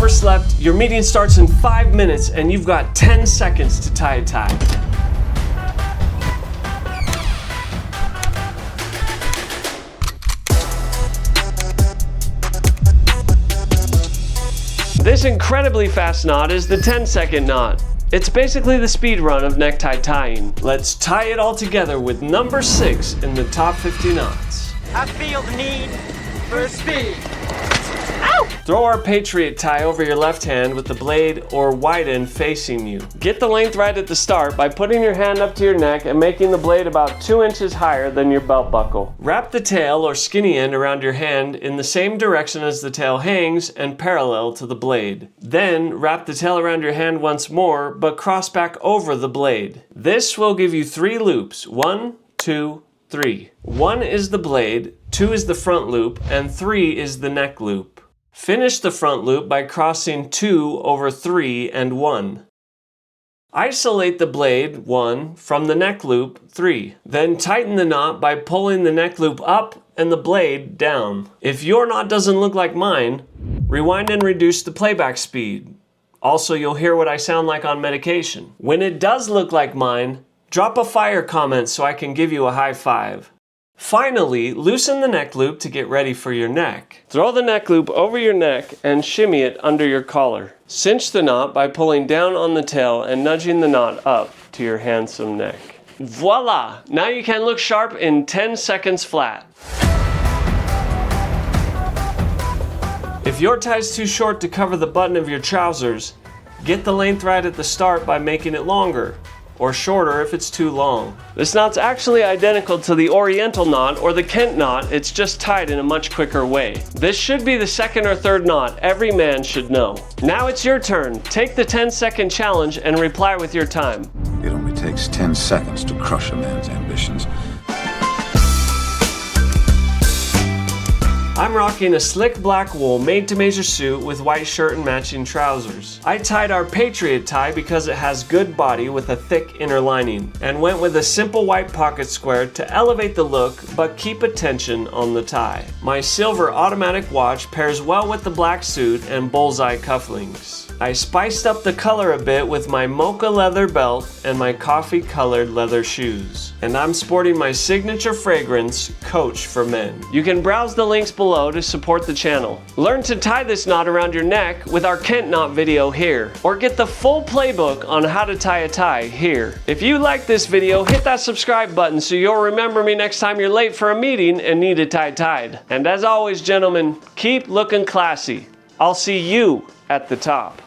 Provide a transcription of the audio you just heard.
overslept, your meeting starts in 5 minutes and you've got 10 seconds to tie a tie. This incredibly fast knot is the 10-second knot. It's basically the speed run of necktie tying. Let's tie it all together with number 6 in the top 50 knots. I feel the need for speed. Ow! Throw our Patriot tie over your left hand with the blade or wide end facing you. Get the length right at the start by putting your hand up to your neck and making the blade about 2 inches higher than your belt buckle. Wrap the tail or skinny end around your hand in the same direction as the tail hangs and parallel to the blade. Then wrap the tail around your hand once more, but cross back over the blade. This will give you 3 loops. 1, 2, 3. 1 is the blade, 2 is the front loop, and 3 is the neck loop. Finish the front loop by crossing 2 over 3 and 1. Isolate the blade, 1, from the neck loop, 3. Then tighten the knot by pulling the neck loop up and the blade down. If your knot doesn't look like mine, rewind and reduce the playback speed. Also, you'll hear what I sound like on medication. When it does look like mine, drop a fire comment so I can give you a high five. Finally, loosen the neck loop to get ready for your neck. Throw the neck loop over your neck and shimmy it under your collar. Cinch the knot by pulling down on the tail and nudging the knot up to your handsome neck. Voila! Now you can look sharp in 10 seconds flat. If your tie's too short to cover the button of your trousers, get the length right at the start by making it longer, or shorter if it's too long. This knot's actually identical to the Oriental knot or the Kent knot, it's just tied in a much quicker way. This should be the second or third knot every man should know. Now it's your turn. Take the 10-second challenge and reply with your time. It only takes 10 seconds to crush a man's ambitions. I'm rocking a slick black wool made-to-measure suit with white shirt and matching trousers. I tied our Patriot tie because it has good body with a thick inner lining, and went with a simple white pocket square to elevate the look but keep attention on the tie. My silver automatic watch pairs well with the black suit and bullseye cufflinks. I spiced up the color a bit with my mocha leather belt and my coffee-colored leather shoes. And I'm sporting my signature fragrance, Coach for Men. You can browse the links below to support the channel. Learn to tie this knot around your neck with our Kent knot video here. Or get the full playbook on how to tie a tie here. If you like this video, hit that subscribe button so you'll remember me next time you're late for a meeting and need a tie tied. And as always, gentlemen, keep looking classy. I'll see you at the top.